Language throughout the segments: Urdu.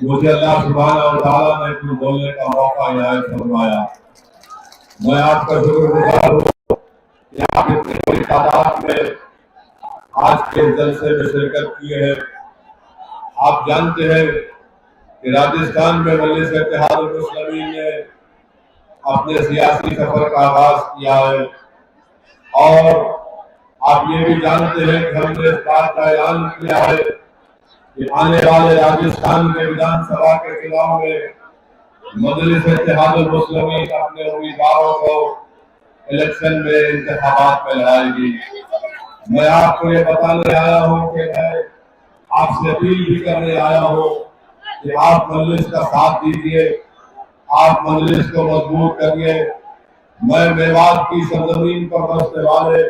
مجھے اللہ سبحانہ و تعالیٰ نے کچھ بولنے کا موقع عنایت فرمایا۔ میں آپ کا شکر گزار ہوں کہ آپ اتنی بڑی تعداد میں آج کے جلسے میں شرکت کیے ہیں۔ آپ جانتے ہیں کہ راجستھان میں مجلس اتحاد المسلمین نے اپنے سیاسی سفر کا آغاز کیا ہے، اور آپ یہ بھی جانتے ہیں کہ ہم نے اس بات کا اعلان کیا ہے کہ آنے والے راجستھان کے ودھان سبھا کے چناؤ میں مجلس اتحاد المسلمین اپنے امیدواروں کو الیکشن میں انتخابات میں لڑائے گی۔ میں آپ کو یہ بتانے آیا ہوں کہ میں آپ سے اپیل بھی کرنے آیا ہوں کہ آپ مجلس کا ساتھ دیجیے، آپ مجلس کو مضبوط کریے۔ میں میوات کی سرزمین پر بسنے والے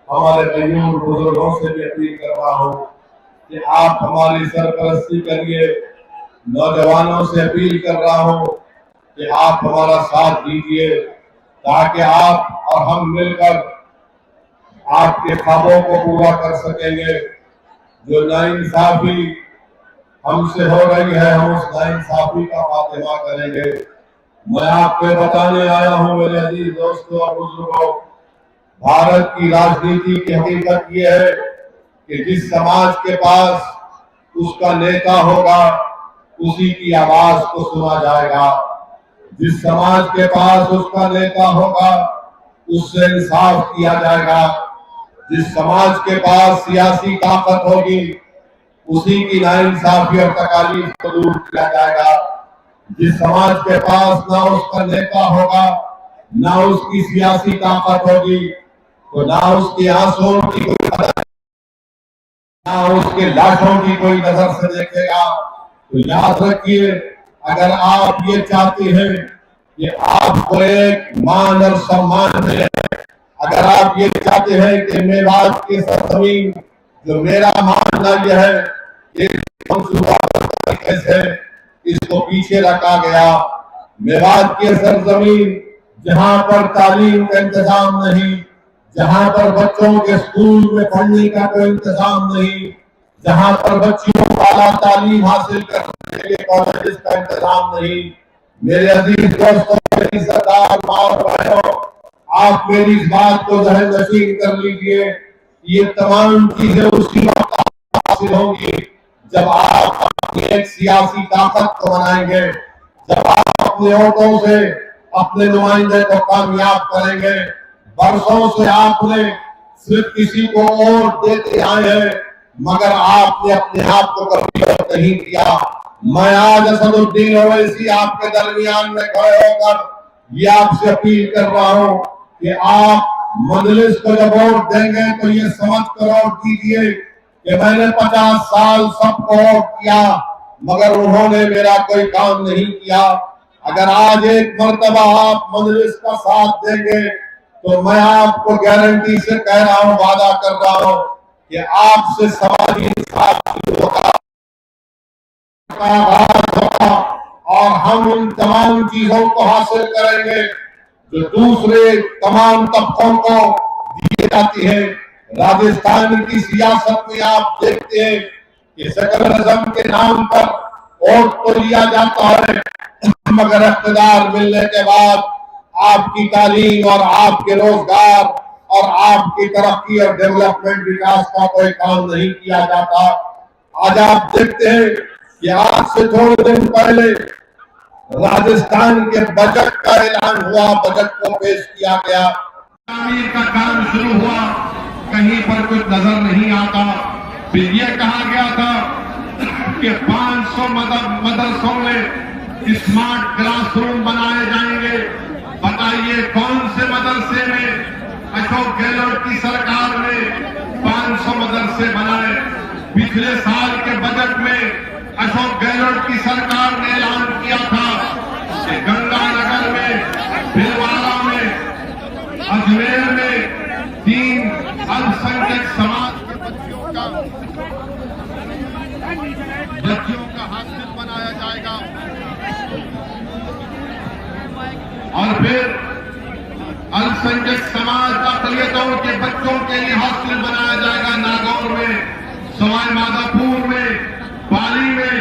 ہمارے قیوم بزرگوں سے بھی اپیل کر رہا ہوں کہ آپ ہماری سرپرستی کریے۔ نوجوانوں سے اپیل کر رہا ہوں کہ آپ ہمارا ساتھ دیجیے تاکہ آپ اور ہم مل کر آپ کے خوابوں کو پورا کر سکیں گے۔ جو ناانصافی ہم سے ہو رہی ہے، ہم اس ناانصافی کا خاتمہ کریں گے۔ میں آپ کو بتانے آیا ہوں میرے عزیز دوستوں اور بزرگوں، بھارت کی راجنیتی کی حقیقت یہ ہے کہ جس سماج کے پاس اس کا نیتا ہوگا اسی کی آواز کو سنا جائے گا۔ جس سماج کے پاس اس کا نیتا ہوگا اس سے انصاف کیا جائے گا۔ جس سماج کے پاس سیاسی طاقت ہوگی اسی کی ناانصافی اور تکالیف کو دور کیا جائے گا۔ جس سماج کے پاس نہ اس کا نیتا ہوگا نہ اس کی سیاسی طاقت ہوگی تو نہ اس کی آنسوؤں کی کوئی قدر، نہ اس کے لاشوں کی کوئی نظر سے دیکھے گا۔ تو یاد رکھیے، اگر آپ یہ چاہتے ہیں کہ آپ کو ایک مان اور سمان ملے، اگر آپ یہ چاہتے ہیں کہ میوات کی سرزمین جو میرا ماننا یہ ہے کہ منصوبہ طریقے سے اس کو پیچھے رکھا گیا، میوات کی سرزمین جہاں پر تعلیم کا انتظام نہیں، جہاں پر بچوں کے اسکول میں پڑھنے کا کوئی انتظام نہیں، جہاں پر بچیوں کو اعلیٰ تعلیم حاصل کرنے کے لیے کالجز کا انتظام نہیں، میرے عزیز دوستوں، میری سردار ماں اور بہنوں، آپ میری اس بات کو ذہن نشین کر لیجئے، یہ تمام چیزیں اسی وقت حاصل ہوں گی جب آپ اپنی ایک سیاسی طاقت کو بنائیں گے، جب آپ اپنے ووٹوں سے اپنے نمائندے کو کامیاب کریں گے۔ برسوں سے آپ نے صرف کسی کو ووٹ دیتے آئے ہیں مگر آپ نے اپنے آپ کو کبھی ووٹ نہیں دیا۔ میں آج اسد الدین اویسی آپ کے درمیان میں کھڑے ہو کر یہ آپ سے اپیل کر رہا ہوں کہ آپ مجلس کو جب ووٹ دیں گے تو یہ سمجھ کر ووٹ دیجیے کہ میں نے 50 سال سب کو ووٹ کیا مگر انہوں نے میرا کوئی کام نہیں کیا۔ اگر آج ایک مرتبہ آپ مجلس کا ساتھ دیں گے تو میں آپ کو گارنٹی سے کہہ رہا ہوں، وعدہ کر رہا ہوں کہ آپ سے سماجی انصاف ہوگا اور ہم ان تمام چیزوں کو حاصل کریں گے جو دوسرے تمام طبقوں کو دی جاتی ہے۔ راجستھان کی سیاست میں آپ دیکھتے ہیں کہ سیکولرزم کے نام پر ووٹ تو لیا جاتا ہے مگر اقتدار ملنے کے بعد آپ کی تعلیم اور آپ کے روزگار اور آپ کی ترقی اور ڈیولپمنٹ وکاس کا کوئی کام نہیں کیا جاتا۔ آج آپ دیکھتے ہیں کہ آج سے تھوڑے دن پہلے راجستھان کے بجٹ کا اعلان ہوا، بجٹ کو پیش کیا گیا، تعمیر کا کام شروع ہوا، کہیں پر کچھ نظر نہیں آتا۔ پھر یہ کہا گیا تھا کہ 500 مدرسوں میں اسمارٹ کلاس روم بنائے جائیں گے۔ بتائیے کون سے مدرسے میں اشوک گہلوٹ کی سرکار نے 500 مدرسے بنائے؟ پچھلے سال کے بجٹ میں اشوک گہلوٹ کی سرکار نے اعلان کیا تھا کہ گنگا نگر میں، بھلوارہ میں، اجمیر میں 3 الپسنکھیک سماج کے بچیوں کا ہاسٹل بنایا جائے گا، اور پھر الپسنکھیک سماج اقلیتوں کے بچوں کے لیے ہاسٹل بنایا جائے گا ناگور میں، سوائی مادھوپور میں، پالی میں،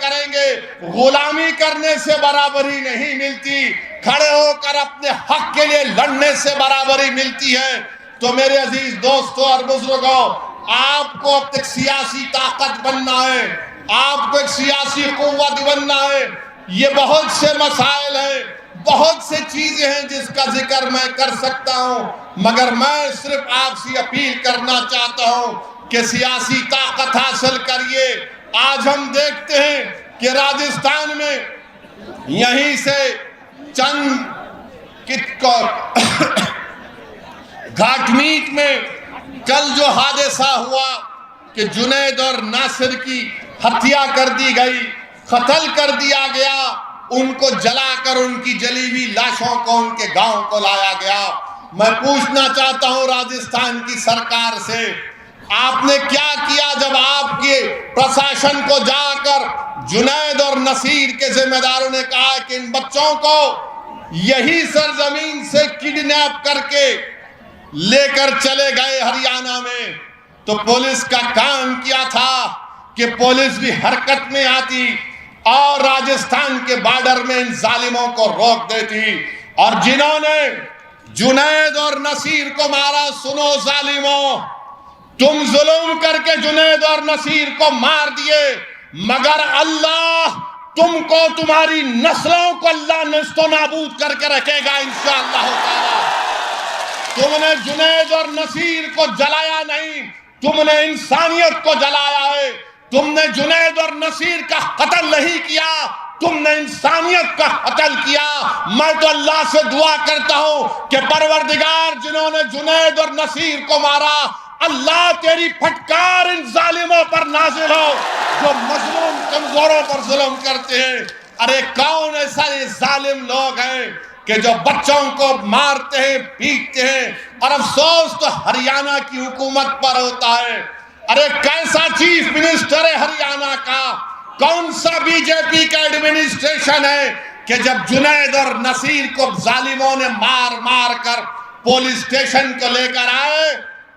کریں گے؟ غلامی کرنے سے برابری نہیں ملتی، کھڑے ہو کر اپنے حق کے لیے لڑنے سے برابری ملتی ہے۔ تو میرے عزیز دوستوں اور بزرگوں، آپ کو اب ایک سیاسی طاقت بننا ہے، آپ کو ایک سیاسی قوت بننا ہے۔ یہ بہت سے مسائل ہیں، بہت سے چیزیں ہیں جس کا ذکر میں کر سکتا ہوں، مگر میں صرف آپ سے اپیل کرنا چاہتا ہوں کہ سیاسی طاقت حاصل کریے۔ آج ہم دیکھتے ہیں کہ راجستھان میں یہیں سے چند گھاٹ میٹ میں کل جو حادثہ ہوا کہ جنید اور ناصر کی ہتیا کر دی گئی، قتل کر دیا گیا، ان کو جلا کر ان کی جلی ہوئی لاشوں کو ان کے گاؤں کو لایا گیا۔ میں پوچھنا چاہتا ہوں راجستھان کی سرکار سے، آپ نے کیا کیا جب آپ کے پرشاسن کو جا کر جنید اور نصیر کے ذمہ داروں نے کہا کہ ان بچوں کو یہی سرزمین سے کڈنیپ کر کے لے کر چلے گئے ہریانہ میں؟ تو پولیس کا کام کیا تھا کہ پولیس بھی حرکت میں آتی اور راجستھان کے بارڈر میں ان ظالموں کو روک دیتی۔ اور جنہوں نے جنید اور نصیر کو مارا، سنو ظالموں، تم ظلم کر کے جنید اور نصیر کو مار دیے، مگر اللہ تم کو، تمہاری نسلوں کو اللہ نیست و نابود کر کے رکھے گا انشاءاللہ تعالی۔ تم نے جنید اور نصیر کو جلایا نہیں، تم نے انسانیت کو جلایا ہے۔ تم نے جنید اور نصیر کا قتل نہیں کیا، تم نے انسانیت کا قتل کیا۔ میں تو اللہ سے دعا کرتا ہوں کہ پروردگار، جنہوں نے جنید اور نصیر کو مارا، اللہ تیری پھٹکار ان ظالموں پر نازل ہو جو مظلوم کمزوروں پر ظلم کرتے ہیں۔ ارے کون ایسا یہ ظالم لوگ ہیں کہ جو بچوں کو مارتے ہیں، پیٹتے ہیں، اور افسوس تو ہریانہ کی حکومت پر ہوتا ہے۔ ارے کیسا چیف منسٹر ہے ہریانہ کا، کون سا بی جے پی کا ایڈمنسٹریشن ہے کہ جب جنید اور نصیر کو ظالموں نے مار مار کر پولیس اسٹیشن کو لے کر آئے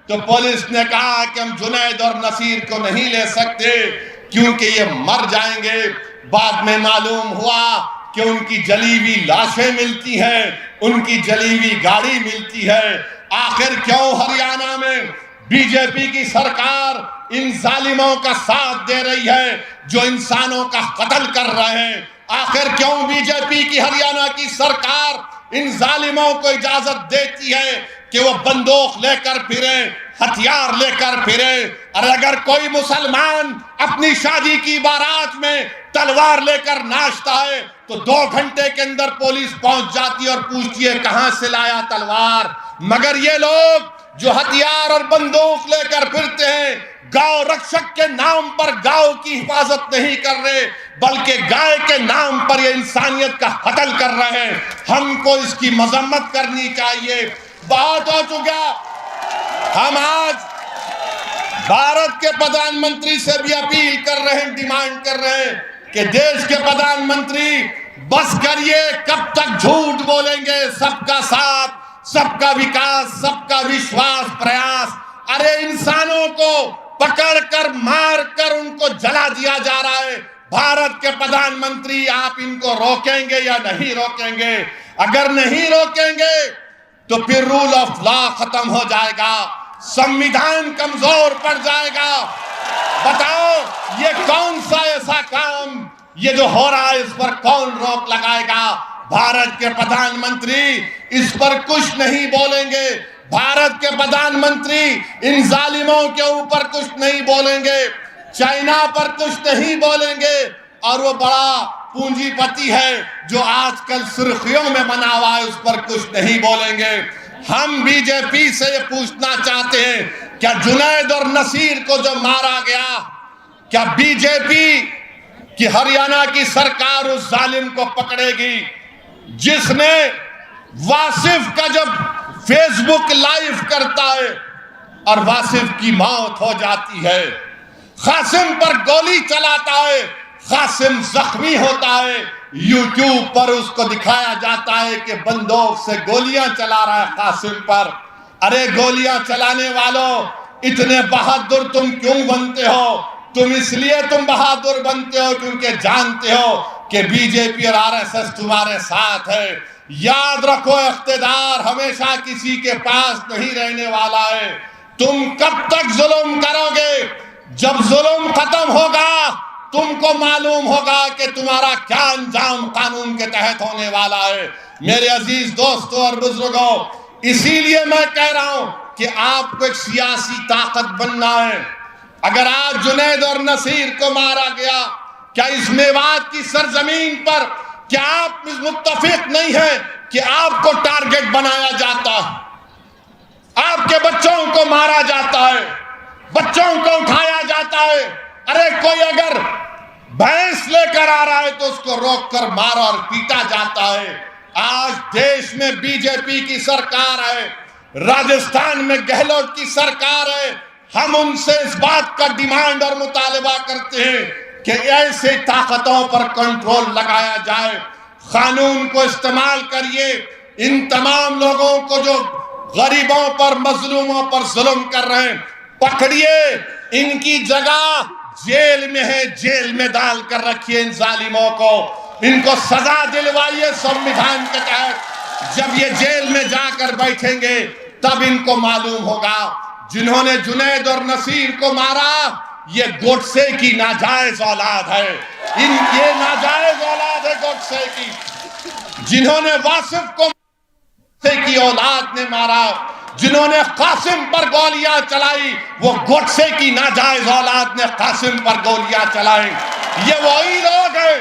تو پولیس نے کہا کہ ہم جنید اور نصیر کو نہیں لے سکتے کیونکہ یہ مر جائیں گے۔ بعد میں معلوم ہوا کہ ان کی جلی ہوئی لاشیں ملتی ہیں، ان کی جلی ہوئی گاڑی ملتی ہے۔ آخر کیوں ہریانہ میں بی جے پی کی سرکار ان ظالموں کا ساتھ دے رہی ہے جو انسانوں کا قتل کر رہے ہیں؟ آخر کیوں بی جے پی کی ہریانہ کی سرکار ان ظالموں کو اجازت دیتی ہے کہ وہ بندوق لے کر پھریں، ہتھیار لے کر پھریں؟ اور اگر کوئی مسلمان اپنی شادی کی بارات میں تلوار لے کر ناچتا ہے تو 2 گھنٹے کے اندر پولیس پہنچ جاتی ہے اور پوچھتی ہے کہاں سے لایا تلوار۔ مگر یہ لوگ جو ہتھیار اور بندوق لے کر پھرتے ہیں، گاؤں رکشک کے نام پر گاؤں کی حفاظت نہیں کر رہے بلکہ گائے کے نام پر یہ انسانیت کا قتل کر رہے ہیں۔ ہم کو اس کی مذمت کرنی چاہیے۔ بہت ہو چکا۔ ہم آج بھارت کے پردھان منتری سے بھی اپیل کر رہے ہیں، ڈیمانڈ کر رہے ہیں کہ دیش کے پردھان منتری بس کریے، کب تک جھوٹ بولیں گے؟ سب کا ساتھ، سب کا وکاس، سب کا وشواس پریاس۔ ارے انسانوں کو پکڑ کر مار کر ان کو جلا دیا جا رہا ہے۔ بھارت کے پردھان منتری، آپ ان کو روکیں گے یا نہیں روکیں گے؟ اگر نہیں روکیں گے تو پھر رول آف لا ختم ہو جائے گا، سمویدھان کمزور پڑ جائے گا۔ بتاؤ یہ کون سا ایسا کام یہ جو ہو رہا ہے اس پر کون روک لگائے گا؟ بھارت کے پردھان منتری اس پر کچھ نہیں بولیں گے، بھارت کے پردھان منتری ان ظالموں کے اوپر کچھ نہیں بولیں گے، چائنا پر کچھ نہیں بولیں گے، اور وہ بڑا پونجی پتی ہے جو آج کل سرخیوں میں بنا ہوا ہے اس پر کچھ نہیں بولیں گے۔ ہم بی جے پی سے یہ پوچھنا چاہتے ہیں، کیا جنید اور نصیر کو جو مارا گیا، کیا بی جے پی کہ ہریانہ کی سرکار اس ظالم کو پکڑے گی جس نے واصف کا جب فیس بک لائیو کرتا ہے اور واصف کی موت ہو جاتی ہے، قاسم پر گولی چلاتا ہے، قاسم زخمی ہوتا ہے، یوٹیوب پر اس کو دکھایا جاتا ہے کہ بندوق سے گولیاں چلا رہا ہے قاسم پر۔ ارے گولیاں چلانے والوں، اتنے بہادر تم کیوں بنتے ہو؟ تم اس لیے تم بہادر بنتے ہو کیونکہ جانتے ہو کہ بی جے پی اور RSS تمہارے ساتھ ہے۔ یاد رکھو اقتدار ہمیشہ کسی کے پاس نہیں رہنے والا ہے۔ تم کب تک ظلم کرو گے؟ جب ظلم ختم ہوگا تم کو معلوم ہوگا کہ تمہارا کیا انجام قانون کے تحت ہونے والا ہے۔ میرے عزیز دوستوں اور بزرگوں، اسی لیے میں کہہ رہا ہوں کہ آپ کو ایک سیاسی طاقت بننا ہے۔ اگر آج جنید اور نصیر کو مارا گیا، کیا اس میوات کی سرزمین پر کیا آپ متفق نہیں ہیں کہ آپ کو ٹارگٹ بنایا جاتا ہے؟ آپ کے بچوں کو مارا جاتا ہے، بچوں کو اٹھایا جاتا ہے۔ ارے کوئی اگر بھینس لے کر آ رہا ہے تو اس کو روک کر مارا اور پیٹا جاتا ہے۔ آج دیش میں بی جے پی کی سرکار ہے، راجستھان میں گہلوٹ کی سرکار ہے۔ ہم ان سے اس بات کا ڈیمانڈ اور مطالبہ کرتے ہیں کہ ایسے طاقتوں پر کنٹرول لگایا جائے۔ قانون کو استعمال کریے، ان تمام لوگوں کو جو غریبوں پر مظلوموں پر ظلم کر رہے ہیں پکڑیے، ان کی جگہ جیل میں ہے، جیل میں ڈال کر رکھیے ان ظالموں کو، ان کو سزا دلوائیے سنویدھان کے تحت۔ جب یہ جیل میں جا کر بیٹھیں گے تب ان کو معلوم ہوگا جنہوں نے جنید اور نصیر کو مارا یہ گوڈسے کی ناجائز اولاد ہے، یہ ناجائز اولاد ہے گوڈسے کی۔ جنہوں نے واصف کو کی اولاد نے مارا، جنہوں نے قاسم پر گولیاں چلائی، وہ گوڈسے کی ناجائز اولاد نے قاسم پر گولیاں چلائی۔ یہ وہی لوگ ہیں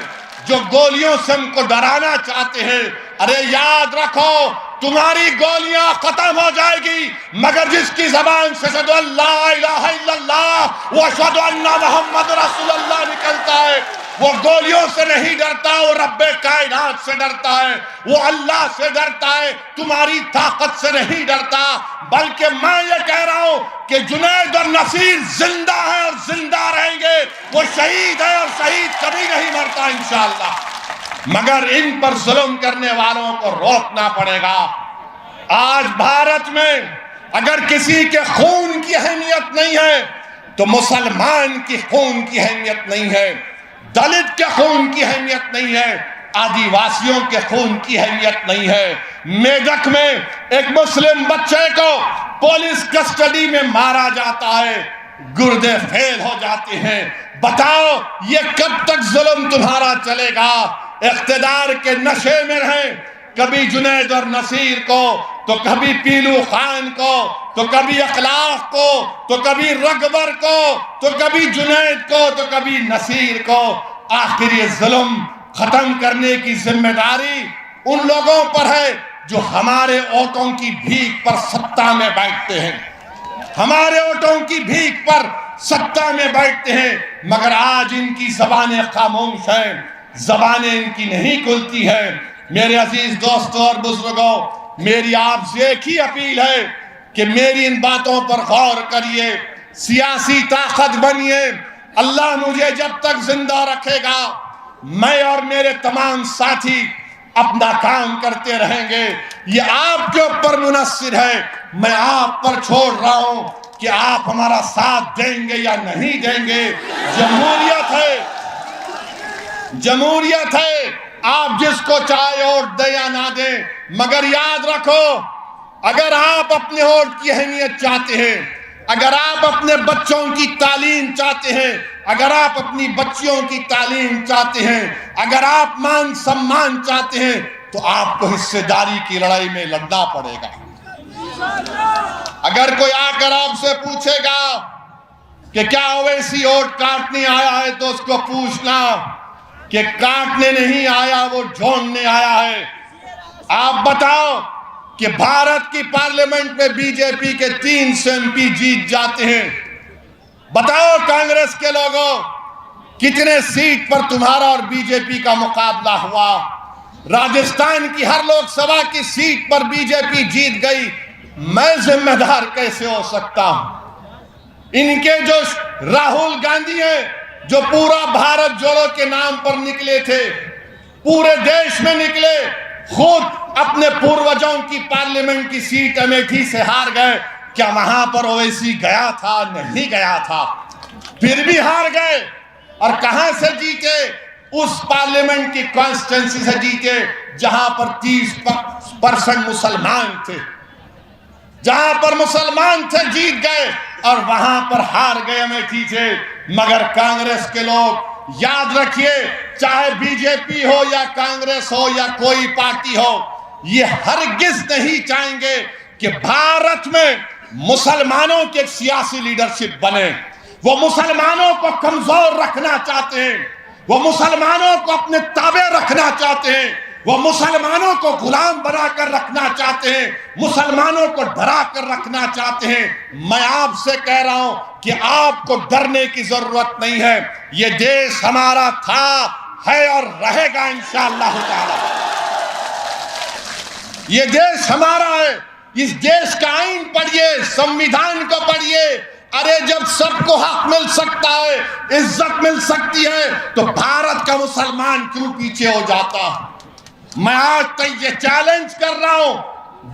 جو گولیوں سے ہم کو ڈرانا چاہتے ہیں۔ ارے یاد رکھو تمہاری گولیاں ختم ہو جائے گی مگر جس کی زبان سے اشہدو ان لا الہ الا اللہ و اشہدو ان محمد رسول اللہ نکلتا ہے وہ گولیوں سے نہیں ڈرتا، وہ رب کائنات سے ڈرتا ہے، وہ اللہ سے ڈرتا ہے، تمہاری طاقت سے نہیں ڈرتا۔ بلکہ میں یہ کہہ رہا ہوں کہ جنید اور نصیر زندہ ہیں اور زندہ رہیں گے، وہ شہید ہے اور شہید کبھی نہیں مرتا انشاءاللہ، مگر ان پر ظلم کرنے والوں کو روکنا پڑے گا۔ آج بھارت میں اگر کسی کے خون کی اہمیت نہیں ہے تو مسلمان کی خون کی اہمیت نہیں ہے، دلت کے خون کی اہمیت نہیں ہے، آدیواسیوں کے خون کی اہمیت نہیں ہے۔ میدک میں ایک مسلم بچے کو پولیس کسٹڈی میں مارا جاتا ہے، گردے فیل ہو جاتے ہیں۔ بتاؤ یہ کب تک ظلم تمہارا چلے گا؟ اقتدار کے نشے میں رہیں، کبھی جنید اور نصیر کو تو کبھی پیلو خان کو تو کبھی اخلاق کو تو کبھی رگبر کو تو کبھی جنید کو تو کبھی نصیر کو۔ آخر یہ ظلم ختم کرنے کی ذمہ داری ان لوگوں پر ہے جو ہمارے ووٹوں کی بھیک پر سطح میں بیٹھتے ہیں، ہمارے ووٹوں کی بھیک پر سطح میں بیٹھتے ہیں، مگر آج ان کی زبانیں خاموش ہیں، زبانیں ان کی نہیں کھلتی ہیں۔ میرے عزیز دوستوں اور بزرگوں، میری آپ سے ایک ہی اپیل ہے کہ میری ان باتوں پر غور کریے، سیاسی طاقت بنیے۔ اللہ مجھے جب تک زندہ رکھے گا میں اور میرے تمام ساتھی اپنا کام کرتے رہیں گے۔ یہ آپ کے اوپر منحصر ہے، میں آپ پر چھوڑ رہا ہوں کہ آپ ہمارا ساتھ دیں گے یا نہیں دیں گے۔ جمہوریت ہے، جمہوریت ہے، آپ جس کو چاہے ووٹ دیں یا نہ دیں، مگر یاد رکھو اگر آپ اپنے ووٹ کی اہمیت چاہتے ہیں، اگر آپ اپنے بچوں کی تعلیم چاہتے ہیں، اگر آپ اپنی بچیوں کی تعلیم چاہتے ہیں، اگر آپ مان سمان چاہتے ہیں تو آپ کو حصے داری کی لڑائی میں لڑنا پڑے گا۔ اگر کوئی آ کر آپ سے پوچھے گا کہ کیا اویسی ووٹ کاٹنے آیا ہے تو اس کو پوچھنا کہ کاٹنے نہیں آیا، وہ جھونڈنے آیا ہے۔ آپ بتاؤ کہ بھارت کی پارلیمنٹ میں بی جے پی کے 3 MP جیت جاتے ہیں، بتاؤ کانگریس کے لوگوں کتنے سیٹ پر تمہارا اور بی جے پی کا مقابلہ ہوا؟ راجستھان کی ہر لوک سبھا کی سیٹ پر بی جے پی جیت گئی، میں ذمہ دار کیسے ہو سکتا ہوں؟ ان کے جو راہل گاندھی ہیں جو پورا بھارت جوڑو کے نام پر نکلے تھے، پورے دیش میں نکلے، خود اپنے پوروجوں کی پارلیمنٹ کی سیٹ امیٹھی سے ہار گئے، کیا وہاں پر اویسی گیا تھا؟ نہیں گیا تھا۔ پھر بھی ہار گئے. اور کہاں سے جیتے؟ اس پارلیمنٹ کی کانسٹیٹنسی سے جیتے جہاں پر 30% مسلمان تھے. جہاں پر مسلمان تھے جیت گئے اور وہاں پر ہار گئے امیٹھی سے. مگر کانگریس کے لوگ یاد رکھیے، چاہے بی جے پی ہو یا کانگریس ہو یا کوئی پارٹی ہو، یہ ہرگز نہیں چاہیں گے کہ بھارت میں مسلمانوں کی ایک سیاسی لیڈرشپ بنے. وہ مسلمانوں کو کمزور رکھنا چاہتے ہیں، وہ مسلمانوں کو اپنے تابع رکھنا چاہتے ہیں، وہ مسلمانوں کو غلام بنا کر رکھنا چاہتے ہیں، مسلمانوں کو ڈرا کر رکھنا چاہتے ہیں. میں آپ سے کہہ رہا ہوں کہ آپ کو ڈرنے کی ضرورت نہیں ہے. یہ دیش ہمارا تھا، ہے اور رہے گا انشاءاللہ تعالی. یہ دیش ہمارا ہے. اس دیش کا آئین پڑھیے، سمویدھان کو پڑھیے. ارے جب سب کو حق مل سکتا ہے، عزت مل سکتی ہے، تو بھارت کا مسلمان کیوں پیچھے ہو جاتا؟ میں آج تک یہ چیلنج کر رہا ہوں،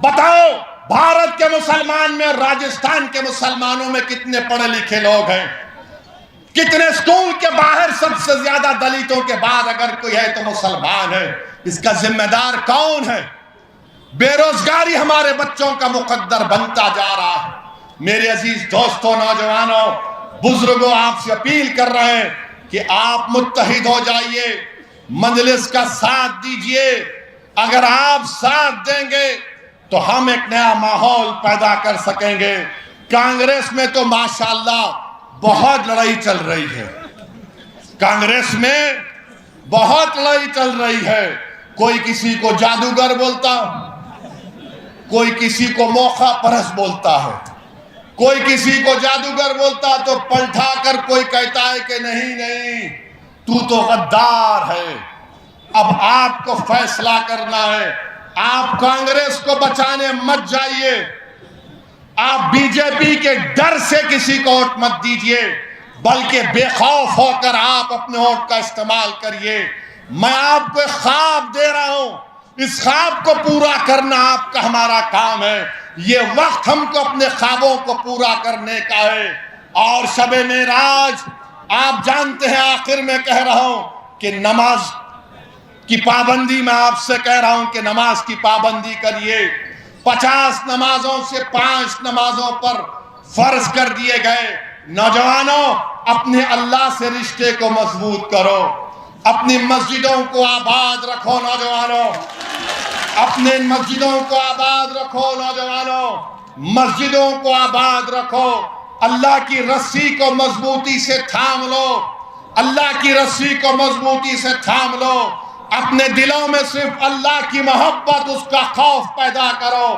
بتاؤ بھارت کے مسلمان میں، راجستھان کے مسلمانوں میں کتنے پڑھے لکھے لوگ ہیں؟ کتنے اسکول کے باہر سب سے زیادہ دلتوں کے بعد اگر کوئی ہے تو مسلمان ہے؟ اس کا ذمہ دار کون ہے؟ بے روزگاری ہمارے بچوں کا مقدر بنتا جا رہا ہے. میرے عزیز دوستوں، نوجوانوں، بزرگوں، آپ سے اپیل کر رہے ہیں کہ آپ متحد ہو جائیے، مجلس کا ساتھ دیجئے. اگر آپ ساتھ دیں گے تو ہم ایک نیا ماحول پیدا کر سکیں گے. کانگریس میں تو ماشاءاللہ بہت لڑائی چل رہی ہے. کانگریس میں بہت لڑائی چل رہی ہے. کوئی کسی کو جادوگر بولتا، کوئی کسی کو موقع پرست بولتا ہے. کوئی کسی کو جادوگر بولتا تو پلٹا کر کوئی کہتا ہے کہ نہیں تو غدار ہے. اب آپ کو فیصلہ کرنا ہے. آپ کانگریس کو بچانے مت جائیے. آپ بی جے پی کے ڈر سے کسی کو ووٹ مت دیجئے، بلکہ بے خوف ہو کر آپ اپنے ووٹ کا استعمال کریے. میں آپ کو ایک خواب دے رہا ہوں، اس خواب کو پورا کرنا آپ کا ہمارا کام ہے. یہ وقت ہم کو اپنے خوابوں کو پورا کرنے کا ہے. اور شب معراج آپ جانتے ہیں، آخر میں کہہ رہا ہوں کہ نماز کی پابندی، میں آپ سے کہہ رہا ہوں کہ نماز کی پابندی کریے. 50 نمازوں سے 5 نمازوں پر فرض کر دیے گئے. نوجوانوں، اپنے اللہ سے رشتے کو مضبوط کرو، اپنی مسجدوں کو آباد رکھو. نوجوانوں، اپنے مسجدوں کو آباد رکھو. نوجوانوں، مسجدوں کو آباد رکھو. اللہ کی رسی کو مضبوطی سے تھام لو. اللہ کی رسی کو مضبوطی سے تھام لو. اپنے دلوں میں صرف اللہ کی محبت، اس کا خوف پیدا کرو.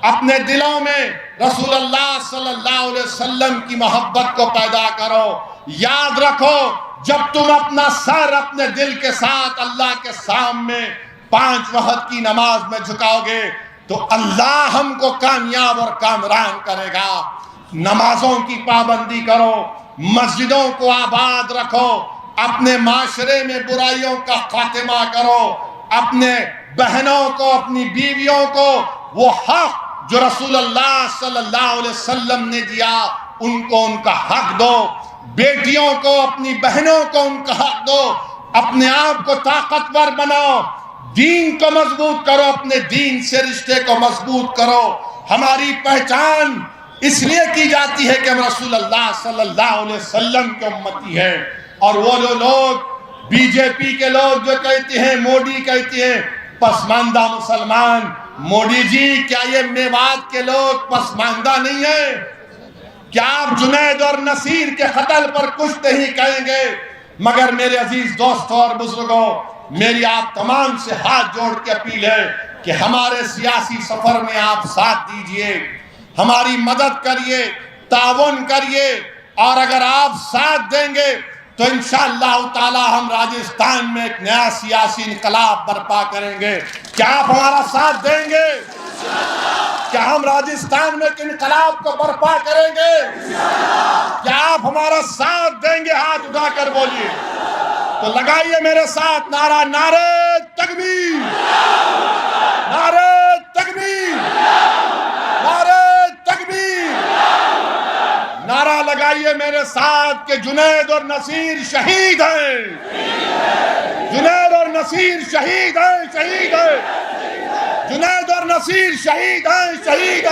اپنے دلوں میں رسول اللہ صلی اللہ علیہ وسلم کی محبت کو پیدا کرو. یاد رکھو، جب تم اپنا سر اپنے دل کے ساتھ اللہ کے سامنے 5 وقت کی نماز میں جھکاؤ گے تو اللہ ہم کو کامیاب اور کامران کرے گا. نمازوں کی پابندی کرو، مسجدوں کو آباد رکھو، اپنے معاشرے میں برائیوں کا خاتمہ کرو. اپنے بہنوں کو، اپنی بیویوں کو وہ حق جو رسول اللہ صلی اللہ علیہ وسلم نے دیا، ان کو ان کا حق دو. بیٹیوں کو، اپنی بہنوں کو ان کا حق دو. اپنے آپ کو طاقتور بناؤ، دین کو مضبوط کرو، اپنے دین سے رشتے کو مضبوط کرو. ہماری پہچان اس لیے کی جاتی ہے کہ ہم رسول اللہ صلی اللہ علیہ وسلم کے امتی ہیں. اور وہ جو لوگ، بی جے پی کے لوگ جو کہتے ہیں، موڈی کہتے ہیں پسماندہ مسلمان. موڈی جی، کیا یہ میوات کے لوگ پسماندہ نہیں ہیں؟ کیا آپ جنید اور نصیر کے قتل پر کچھ نہیں کہیں گے؟ مگر میرے عزیز دوستوں اور بزرگوں، میری آپ تمام سے ہاتھ جوڑ کے اپیل ہے کہ ہمارے سیاسی سفر میں آپ ساتھ دیجئے، ہماری مدد کریے، تعاون کریے. اور اگر آپ ساتھ دیں گے تو انشاءاللہ تعالی ہم راجستھان میں ایک نیا سیاسی انقلاب برپا کریں گے. کیا آپ ہمارا ساتھ دیں گے؟ کیا ہم راجستھان میں ایک انقلاب کو برپا کریں گے؟ کیا آپ ہمارا ساتھ دیں گے؟ ہاتھ اٹھا کر بولیے. تو لگائیے میرے ساتھ نعرہ، نعرہ تکبیر، نعرہ تکبیر، نعرہ تکبیر. نعرہ لگائیے میرے ساتھ کہ جنید اور نصیر شہید ہیں، جنید اور نصیر شہید ہیں، شہید ہیں، جنید اور نصیر شہید ہیں، شہید